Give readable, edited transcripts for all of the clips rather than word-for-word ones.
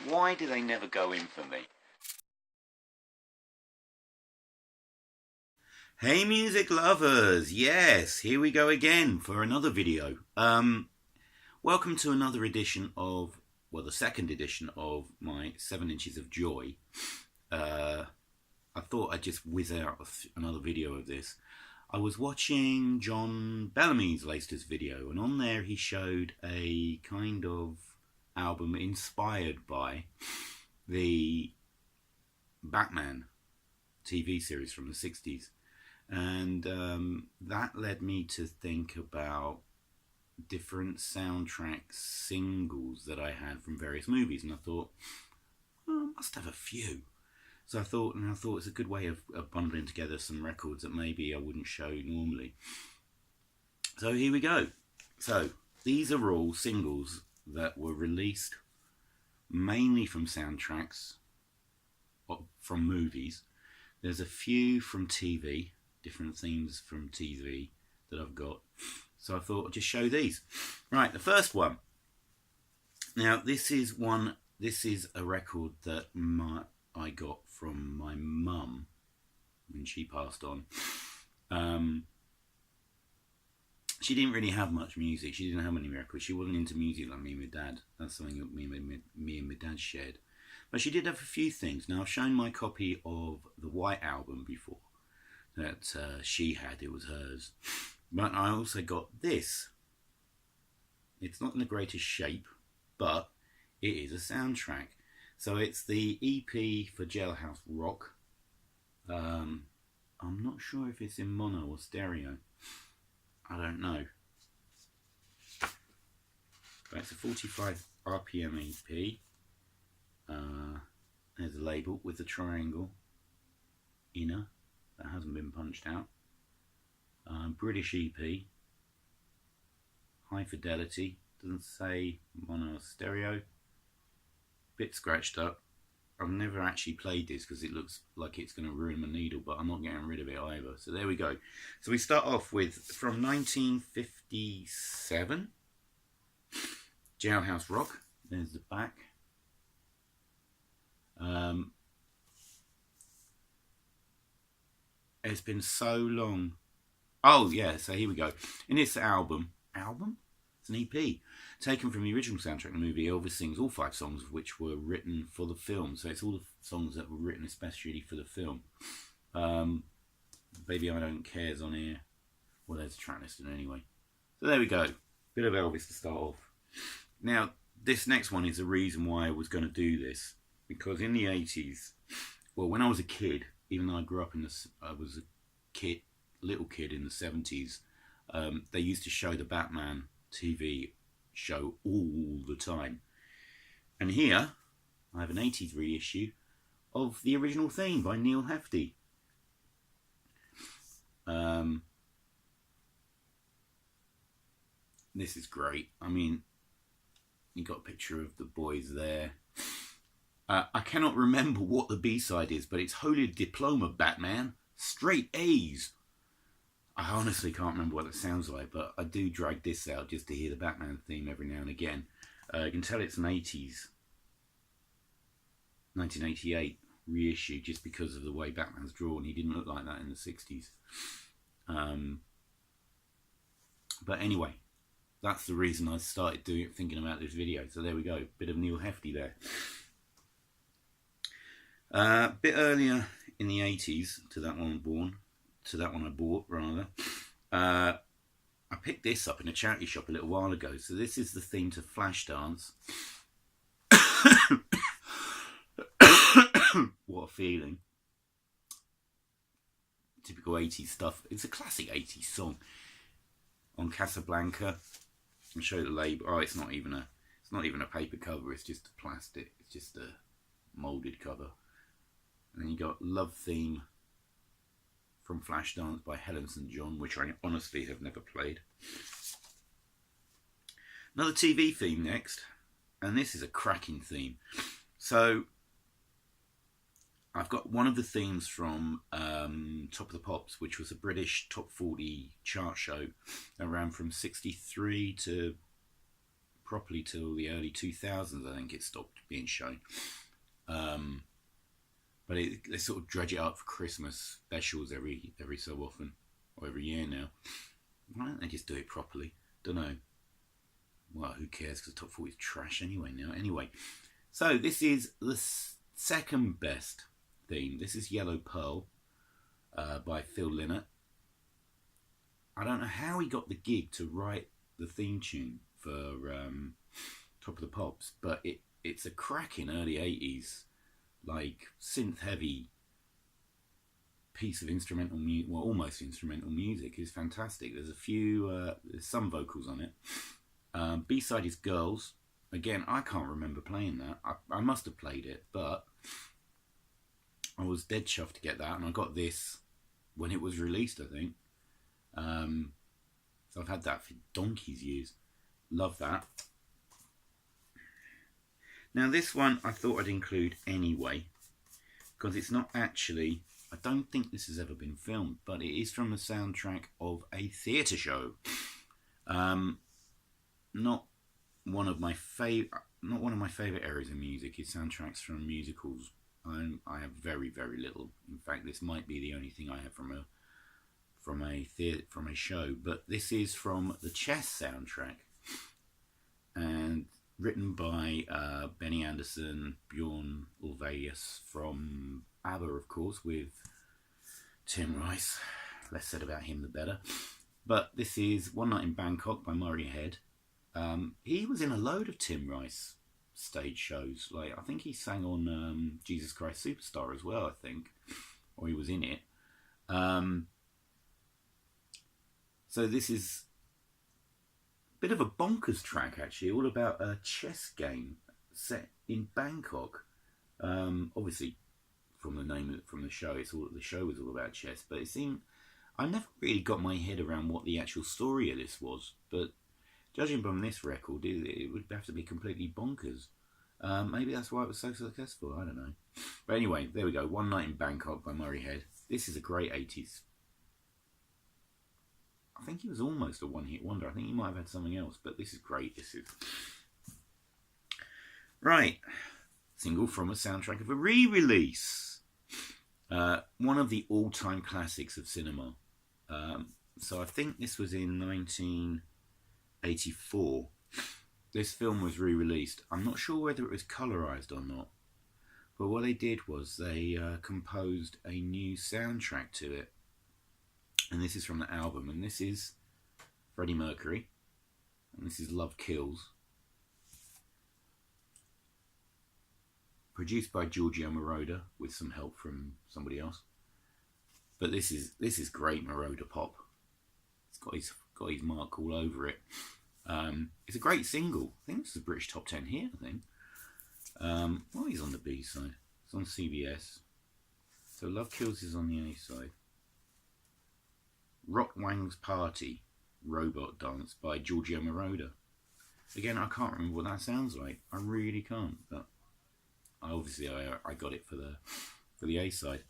Why do they never go in for me? Hey music lovers, yes, here we go again for another video. Welcome to another edition of, well, the second edition of my 7 Inches of Joy. I thought I'd just whiz out another video of this. I was watching John Bellamy's latest video, and on there he showed a kind of album inspired by the Batman TV series from the 60s. And that led me to think about different soundtrack singles that I had from various movies, and I thought, well, I must have a few. So I thought it's a good way of bundling together some records that maybe I wouldn't show normally. So here we go. So these are all singles that were released mainly from soundtracks from movies. There's a few from TV, different themes from TV that I've got. So I thought I'd just show these. Right, the first one. Now this is a record that I got from my mum when she passed on. She didn't really have much music. She didn't have many records. She wasn't into music like me and my dad. That's something that me and my dad shared. But she did have a few things. Now, I've shown my copy of the White Album before that she had. It was hers. But I also got this. It's not in the greatest shape, but it is a soundtrack. So it's the EP for Jailhouse Rock. I'm not sure if it's in mono or stereo. I don't know. But it's a 45 RPM EP. There's a label with the triangle inner that hasn't been punched out. British EP. High fidelity. Doesn't say mono or stereo. Bit scratched up. I've never actually played this because it looks like it's going to ruin my needle, but I'm not getting rid of it either. So there we go. So we start off with, from 1957, Jailhouse Rock. There's the back. It's been so long. Oh yeah, so here we go. In this album? It's an EP taken from the original soundtrack of the movie. Elvis sings all 5 songs of which were written for the film. So it's all the songs that were written especially for the film. Baby I Don't Care's on here. Well, there's a track listing anyway. So there we go. Bit of Elvis to start off. Now, this next one is the reason why I was going to do this. Because in the 80s, well, when I was a kid, even though I grew up I was a little kid in the 70s, they used to show the Batman TV show all the time. And here, I have an 80s reissue of the original theme by Neil Hefti. This is great. I mean, you got a picture of the boys there. I cannot remember what the B-side is, but it's Holy Diploma Batman. Straight A's. I honestly can't remember what it sounds like, but I do drag this out just to hear the Batman theme every now and again. You can tell it's an 80s, 1988 reissue just because of the way Batman's drawn. He didn't look like that in the 60s. But anyway, that's the reason I started thinking about this video. So there we go, bit of Neil Hefti there. A bit earlier in the 80s to that one I bought rather. I picked this up in a charity shop a little while ago. So this is the theme to Flashdance. What a feeling. Typical 80s stuff. It's a classic 80s song. On Casablanca. I'll show you the label. Oh, it's not even a paper cover, it's just a plastic. It's just a moulded cover. And then you got Love Theme from Flashdance by Helen St. John, which I honestly have never played. Another TV theme next, and this is a cracking theme. So I've got one of the themes from Top of the Pops, which was a British top 40 chart show that ran from 63 to properly till the early 2000s. I think it stopped being shown. But they sort of dredge it up for Christmas specials every so often, or every year now. Why don't they just do it properly? Don't know. Well, who cares, because Top 40 is trash anyway now. Anyway, so this is the second best theme. This is Yellow Pearl by Phil Lynott. I don't know how he got the gig to write the theme tune for Top of the Pops, but it's a cracking early 80s, like synth-heavy piece of instrumental music, well, almost instrumental music. It's fantastic. There's a few, there's some vocals on it. B-side is Girls. Again, I can't remember playing that. I must have played it, but I was dead chuffed to get that, and I got this when it was released, I think. So I've had that for donkey's years. Love that. Now this one I thought I'd include anyway, because it's not actually, I don't think this has ever been filmed, but it is from the soundtrack of a theatre show. Not one of my favourite areas of music is soundtracks from musicals. I have very, very little. In fact, this might be the only thing I have from a show. But this is from the Chess soundtrack, and written by Benny Andersson, Bjorn Ulvaeus from ABBA, of course, with Tim Rice. Less said about him, the better. But this is One Night in Bangkok by Murray Head. He was in a load of Tim Rice stage shows. Like, I think he sang on Jesus Christ Superstar as well, I think. Or he was in it. So this is a bit of a bonkers track, actually, all about a chess game set in Bangkok. Obviously, from the name from the show, the show was all about chess. But it seemed I never really got my head around what the actual story of this was. But judging from this record, it would have to be completely bonkers. Maybe that's why it was so successful. I don't know. But anyway, there we go. One Night in Bangkok by Murray Head. This is a great 80s. I think he was almost a one-hit wonder. I think he might have had something else, but this is great. This is right. Single from a soundtrack of a re-release. One of the all-time classics of cinema. So I think this was in 1984. This film was re-released. I'm not sure whether it was colorized or not, but what they did was they composed a new soundtrack to it. And this is from the album, and this is Freddie Mercury, and this is Love Kills. Produced by Giorgio Moroder with some help from somebody else. But this is great Moroder pop. It's got his mark all over it. It's a great single. I think this is a British top 10 here, I think. Well, he's on the B side. It's on CBS. So Love Kills is on the A side. Rock Wang's Party, Robot Dance by Giorgio Moroder. Again, I can't remember what that sounds like. I really can't, but obviously I got it for the A side.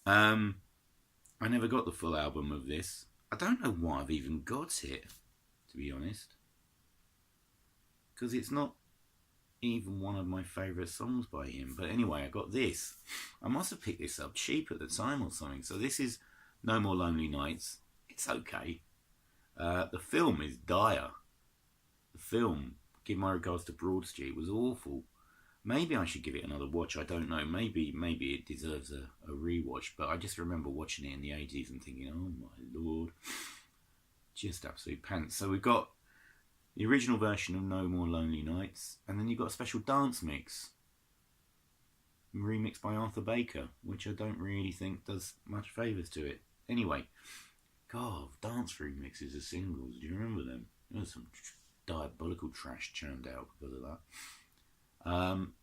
I never got the full album of this. I don't know why I've even got it, to be honest, because it's not even one of my favourite songs by him. But anyway, I got this. I must have picked this up cheap at the time or something. So this is No More Lonely Nights. It's okay. The film is dire. The film, Give My Regards to Broad Street, was awful. Maybe I should give it another watch. I don't know. Maybe it deserves a rewatch. But I just remember watching it in the 80s and thinking, oh my lord, just absolute pants. So we've got the original version of No More Lonely Nights, and then you've got a special dance mix, remixed by Arthur Baker, which I don't really think does much favours to it. Anyway, God, dance remixes of singles, do you remember them? There was some diabolical trash churned out because of that.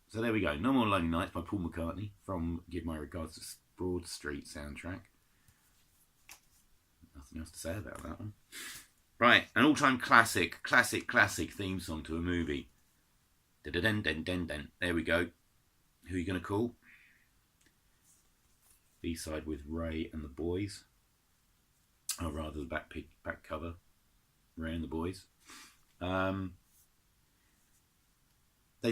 So there we go, No More Lonely Nights by Paul McCartney from Give My Regards to Broad Street soundtrack. Nothing else to say about that one. Right, an all-time classic theme song to a movie. Da-da-den-den-den-den. There we go. Who are you going to call? B-side with Ray and the Boys. Or rather, the back cover. Ray and the Boys. They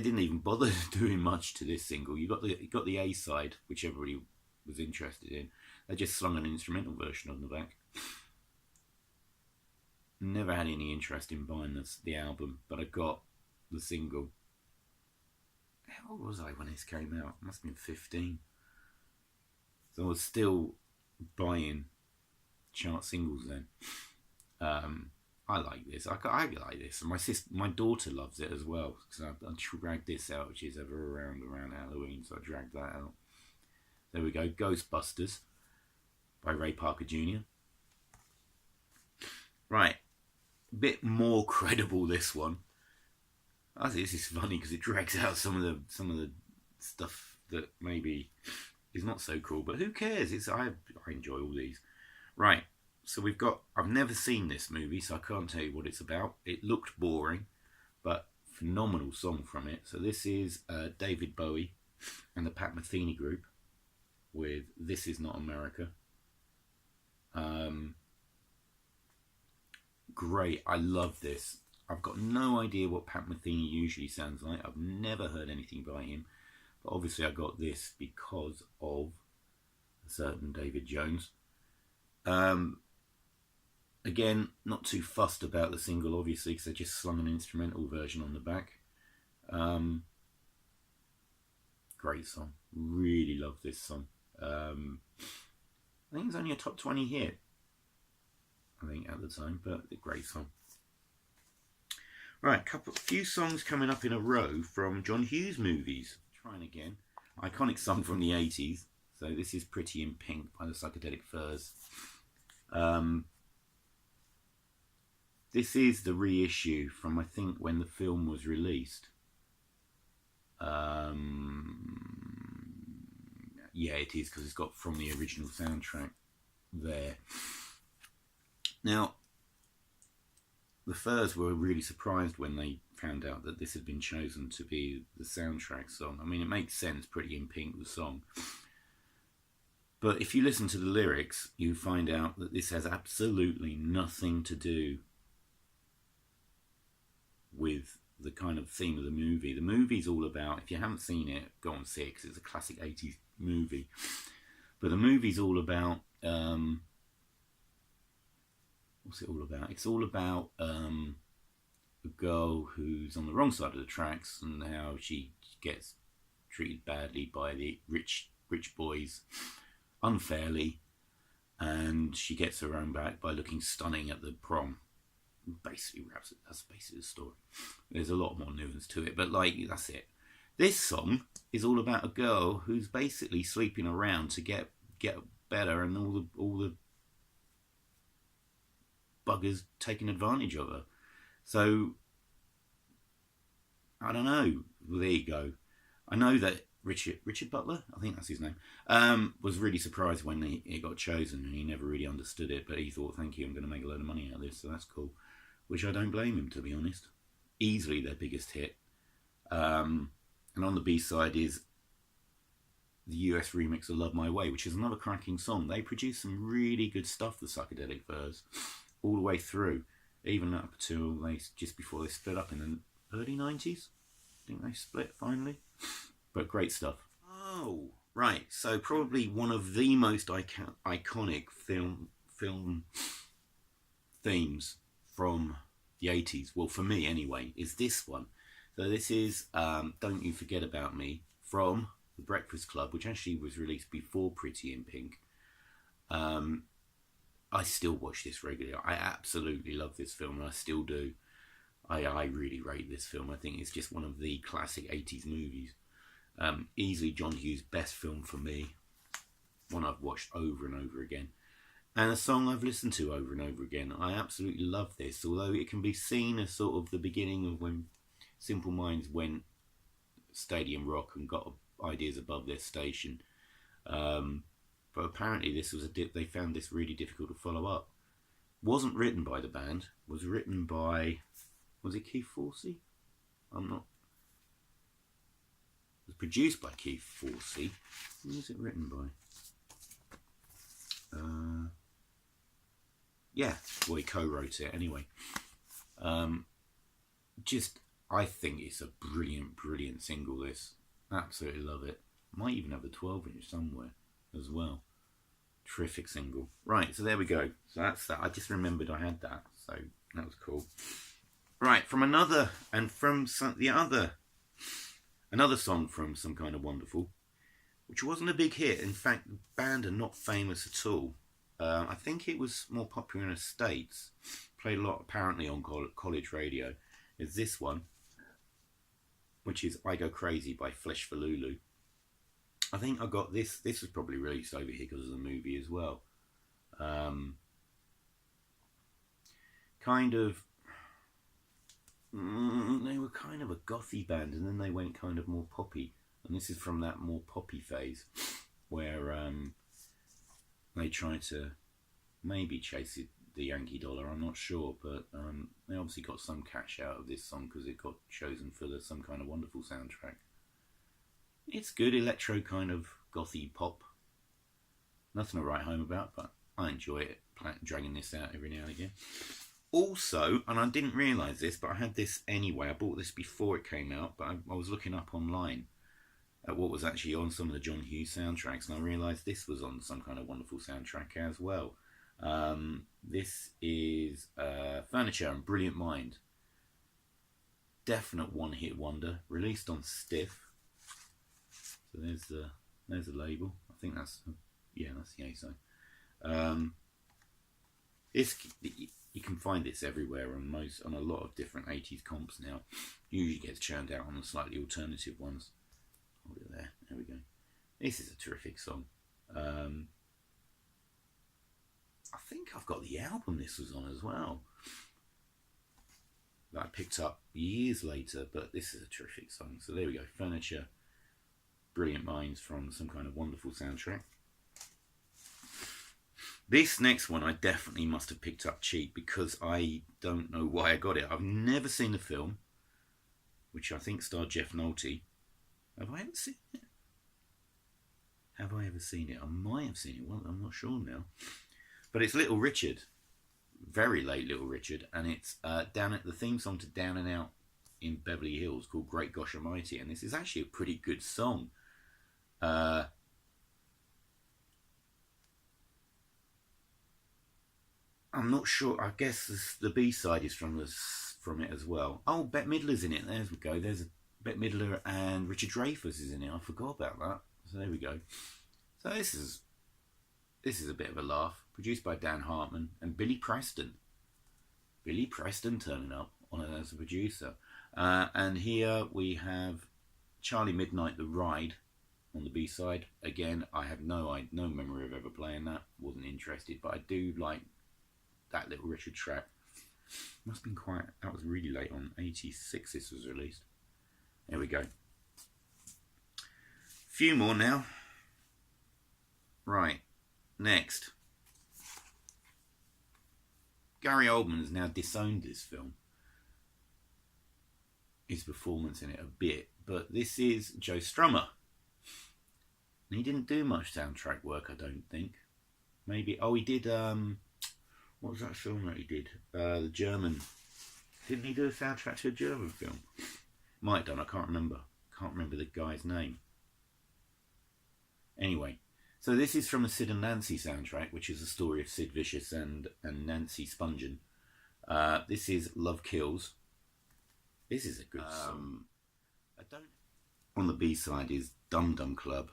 didn't even bother doing much to this single. You got the A side, which everybody was interested in. They just slung an instrumental version on the back. Never had any interest in buying the album, but I got the single. How old was I when this came out? I must have been 15. So I was still buying chart singles then. I like this. I like this. And my daughter loves it as well. Because I dragged this out. She's ever around Halloween, so I dragged that out. There we go. Ghostbusters by Ray Parker Jr. Right. A bit more credible, this one. I think this is funny because it drags out some of the stuff that maybe is not so cool. But who cares? I enjoy all these. Right. So I've never seen this movie, so I can't tell you what it's about. It looked boring, but phenomenal song from it. So this is David Bowie and the Pat Metheny Group with This Is Not America. Great, I love this. I've got no idea what Pat Metheny usually sounds like. I've never heard anything by him. But obviously I got this because of a certain David Jones. Again, not too fussed about the single, obviously, because they just slung an instrumental version on the back. Great song. Really love this song. I think it's only a top 20 hit, I think, at the time, but a great song. Right, few songs coming up in a row from John Hughes movies. Trying again. Iconic song from the 80s. So this is Pretty in Pink by the Psychedelic Furs. This is the reissue from, I think, when the film was released. Yeah, it is, because it's got from the original soundtrack there. Now, the Furs were really surprised when they found out that this had been chosen to be the soundtrack song. I mean, it makes sense, Pretty in Pink, the song. But if you listen to the lyrics, you find out that this has absolutely nothing to do with the kind of theme of the movie. The movie's all about, if you haven't seen it, go and see it, because it's a classic 80s movie. But the movie's all about, what's it all about? It's all about a girl who's on the wrong side of the tracks and how she gets treated badly by the rich boys unfairly, and she gets her own back by looking stunning at the prom. Basically wraps it. That's basically the story. There's a lot more nuance to it, but that's it. This song is all about a girl who's basically sleeping around to get better, and all the buggers taking advantage of her. So I don't know. Well, there you go. I know that Richard Butler, I think that's his name, was really surprised when it got chosen, and he never really understood it, but he thought, thank you, I'm going to make a load of money out of this, so that's cool. Which I don't blame him, to be honest. Easily their biggest hit. And on the B-side is the US remix of Love My Way, which is another cracking song. They produced some really good stuff, the Psychedelic Furs, all the way through, even up to just before they split up in the early 90s. I think they split finally. But great stuff. Oh, right. So probably one of the most iconic film themes from the 80s, well, for me anyway, is this one. So this is Don't You Forget About Me from The Breakfast Club, which actually was released before Pretty in Pink. I still watch this regularly. I absolutely love this film, and I still do. I really rate this film. I think it's just one of the classic 80s movies. Easily John Hughes' best film for me. One I've watched over and over again. And a song I've listened to over and over again. I absolutely love this, although it can be seen as sort of the beginning of when Simple Minds went stadium rock and got ideas above their station. But apparently this was they found this really difficult to follow up. Wasn't written by the band. Was written by, was it Keith Forsey? Was produced by Keith Forsey. Who was it written by? Yeah, well, he co-wrote it anyway. Just, I think it's a brilliant, brilliant single. This, absolutely love it. Might even have a 12-inch somewhere as well. Terrific single. Right, so there we go. So that's that. I just remembered I had that, so that was cool. Right, from another song from Some Kind of Wonderful, which wasn't a big hit. In fact, the band are not famous at all. I think it was more popular in the States. Played a lot apparently on college radio. Is this one, which is I Go Crazy by Flesh for Lulu. I think I got this. This was probably released over here because of the movie as well. Kind of, they were kind of a gothy band, and then they went kind of more poppy. And this is from that more poppy phase, where they tried to maybe chase the Yankee Dollar. I'm not sure, but they obviously got some cash out of this song because it got chosen for the Some Kind of Wonderful soundtrack. It's good electro kind of gothy pop. Nothing to write home about, but I enjoy it, dragging this out every now and again. Also, and I didn't realise this, but I had this anyway. I bought this before it came out, but I was looking up online at what was actually on some of the John Hughes soundtracks, and I realised this was on Some Kind of Wonderful soundtrack as well. This is Furniture and Brilliant Mind. Definite one-hit wonder. Released on Stiff. So there's the label. I think that's the A side. You can find this everywhere on a lot of different 80s comps now. Usually gets churned out on the slightly alternative ones. Hold it there. There we go. This is a terrific song. I think I've got the album this was on as well, that I picked up years later, but this is a terrific song. So there we go. Furniture, Brilliant Minds from Some Kind of Wonderful soundtrack. This next one I definitely must have picked up cheap because I don't know why I got it. I've never seen the film, which I think starred Jeff Nolte. Have I ever seen it? Have I ever seen it? I might have seen it. Well, I'm not sure now. But it's Little Richard. Very late Little Richard. And it's down at the theme song to Down and Out in Beverly Hills called Great Gosh Almighty. And this is actually a pretty good song. I'm not sure. I guess the B-side is from it as well. Oh, Bette Midler's in it. There we go. There's Bette Midler and Richard Dreyfuss is in it. I forgot about that. So there we go. So this is a bit of a laugh. Produced by Dan Hartman and Billy Preston. Billy Preston turning up as a producer. And here we have Charlie Midnight, The Ride on the B-side. Again, I have no memory of ever playing that. Wasn't interested, but I do like that Little Richard track. Must have been that was really late on. 86 this was released. There we go. Few more now. Right, next. Gary Oldman has now disowned this film. His performance in it a bit, but this is Joe Strummer. And he didn't do much soundtrack work, I don't think. Maybe, he did, what was that film that he did? The German. Didn't he do a soundtrack to a German film? Might have done, I can't remember. Can't remember the guy's name. Anyway, so this is from the Sid and Nancy soundtrack, which is the story of Sid Vicious and Nancy Spungen. This is Love Kills. This is a good song. On the B-side is Dum Dum Club.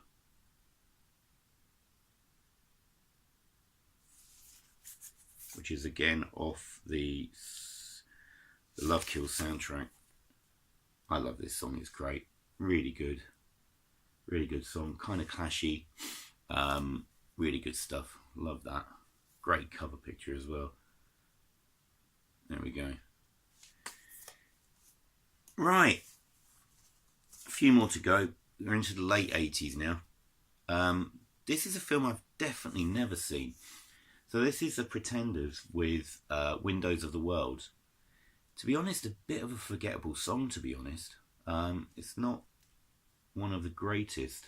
Which is again off the Love Kills soundtrack. I love this song, it's great. Really good. Really good song. Kind of clashy. Really good stuff. Love that. Great cover picture as well. There we go. Right. A few more to go. We're into the late 80s now. This is a film I've definitely never seen. So this is The Pretenders with Windows of the World. To be honest, a bit of a forgettable song, to be honest. It's not one of the greatest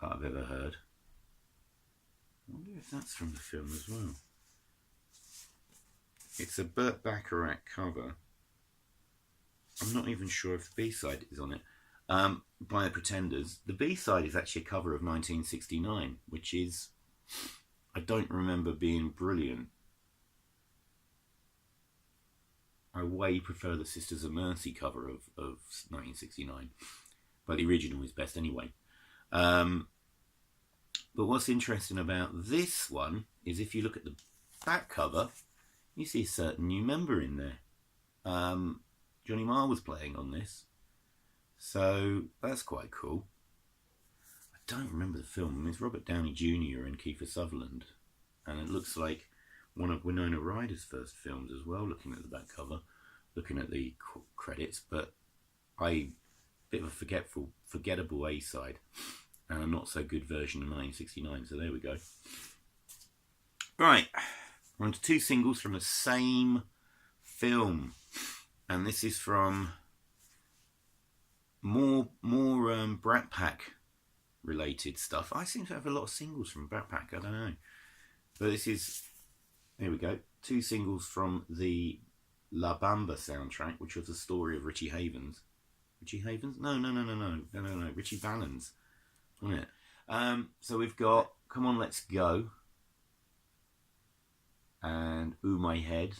that I've ever heard. I wonder if that's from the film as well. It's a Burt Bacharach cover. I'm not even sure if the B-side is on it. By the Pretenders. The B-side is actually a cover of 1969, which is, I don't remember being brilliant. I way prefer the Sisters of Mercy cover of 1969, but the original is best anyway. But what's interesting about this one is if you look at the back cover, you see a certain new member in there. Johnny Marr was playing on this, so that's quite cool. I don't remember the film. I mean, it's Robert Downey Jr. and Kiefer Sutherland, and it looks like one of Winona Ryder's first films as well, looking at the back cover, looking at the credits, but bit of a forgettable A-side, and a not so good version of 1969, so there we go. Right, we're on to two singles from the same film, and this is from more Brat Pack related stuff. I seem to have a lot of singles from Brat Pack, I don't know. But this is, here we go, two singles from the La Bamba soundtrack, which was the story of Richie Havens. Richie Havens? No, Richie Valens, wasn't it? So we've got Come On Let's Go, and Ooh My Head,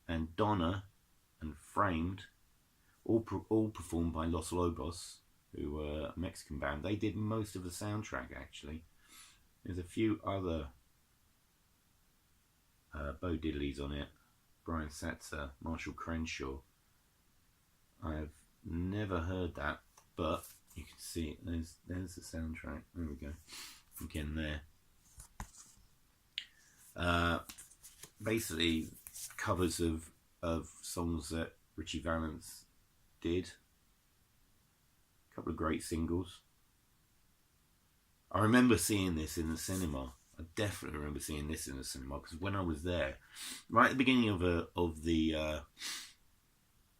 and Donna, and Framed, all performed by Los Lobos, who were a Mexican band. They did most of the soundtrack, actually. There's a few other Bo Diddleys on it, Brian Setzer, Marshall Crenshaw. I've never heard that, but you can see it. There's the soundtrack. There we go. Again there. Basically, covers of songs that Richie Valens did. A couple of great singles. I remember seeing this in the cinema. I definitely remember seeing this in the cinema, because when I was there, right at the beginning of the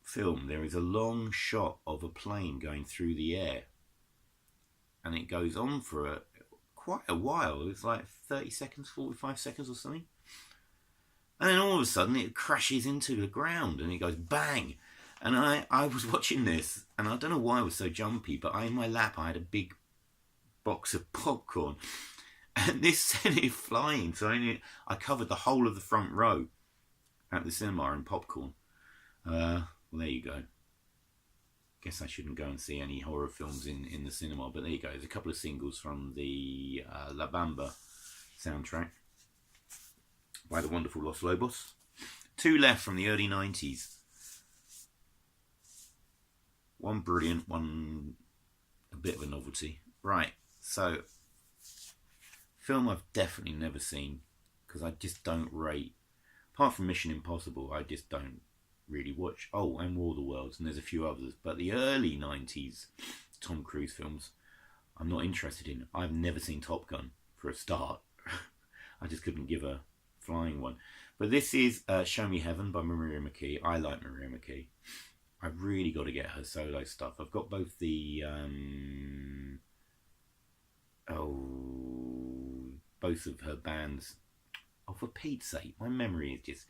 film, there is a long shot of a plane going through the air, and it goes on for quite a while. It's like 30 seconds, 45 seconds or something. And then all of a sudden it crashes into the ground and it goes bang. And I was watching this, and I don't know why I was so jumpy, but in my lap I had a big box of popcorn, and this sent it flying. So I covered the whole of the front row at the cinema in popcorn. Well, there you go. Guess I shouldn't go and see any horror films in the cinema, but there you go. There's a couple of singles from the La Bamba soundtrack by the wonderful Los Lobos. Two left from the early 90s. One brilliant, one a bit of a novelty. Right, so film I've definitely never seen, because I just don't rate, apart from Mission Impossible, I just don't really watch. Oh, and War of the Worlds, and there's a few others, but the early 90s Tom Cruise films I'm not interested in. I've never seen Top Gun, for a start. I just couldn't give a flying one. But this is Show Me Heaven by Maria McKee. I like Maria McKee. I've really got to get her solo stuff. I've got both the both of her bands. Oh, for Pete's sake, my memory is just,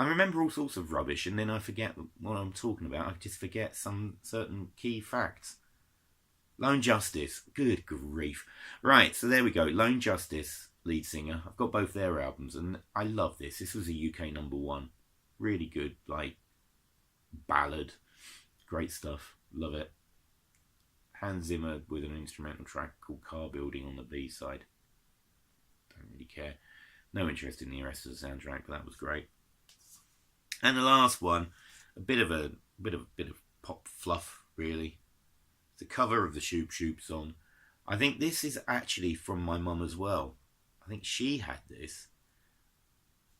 I remember all sorts of rubbish, and then I forget what I'm talking about. I just forget some certain key facts. Lone Justice, good grief. Right, so there we go. Lone Justice, lead singer. I've got both their albums, and I love this. This was a UK #1. Really good, like, ballad. Great stuff. Love it. Hans Zimmer with an instrumental track called Car Building on the B-side. Don't really care. No interest in the rest of the soundtrack, but that was great. And the last one, a bit of pop fluff, really. It's a cover of the Shoop Shoop song. I think this is actually from my mum as well. I think she had this.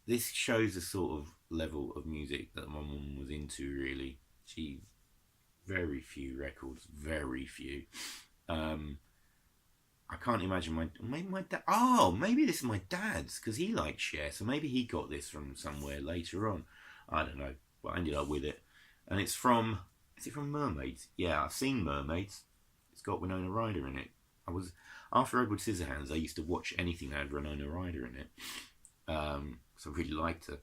This shows the sort of level of music that my mum was into, really. She, very few records, very few. I can't imagine my dad. Oh, maybe this is my dad's, because he liked Cher, so maybe he got this from somewhere later on. I don't know, but I ended up with it. And it's from, is it from Mermaids? Yeah, I've seen Mermaids. It's got Winona Ryder in it. After Edward Scissorhands, I used to watch anything that had Winona Ryder in it. So I really liked her.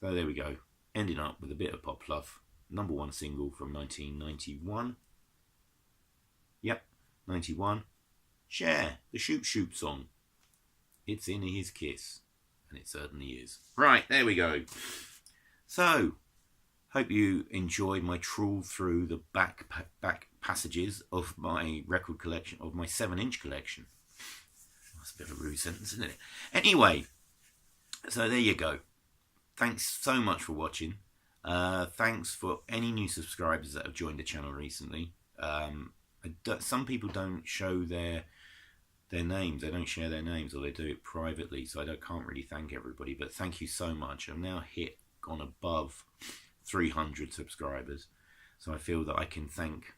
So there we go. Ending up with a bit of Pop Fluff. #1 single from 1991. Yep, 91. Cher, the Shoop Shoop song. It's in his kiss. And it certainly is. Right, there we go. So, hope you enjoyed my trawl through the back passages of my record collection, of my 7-inch collection. That's a bit of a rude sentence, isn't it? Anyway, so there you go. Thanks so much for watching. Thanks for any new subscribers that have joined the channel recently. Some people don't show their names. They don't share their names, or they do it privately, so I can't really thank everybody, but thank you so much. I've now gone above 300 subscribers, so I feel that I can thank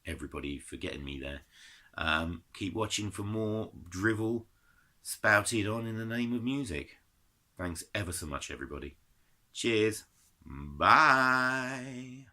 everybody for getting me there. Keep watching for more drivel spouted on in the name of music. Thanks ever so much, everybody. Cheers. Bye.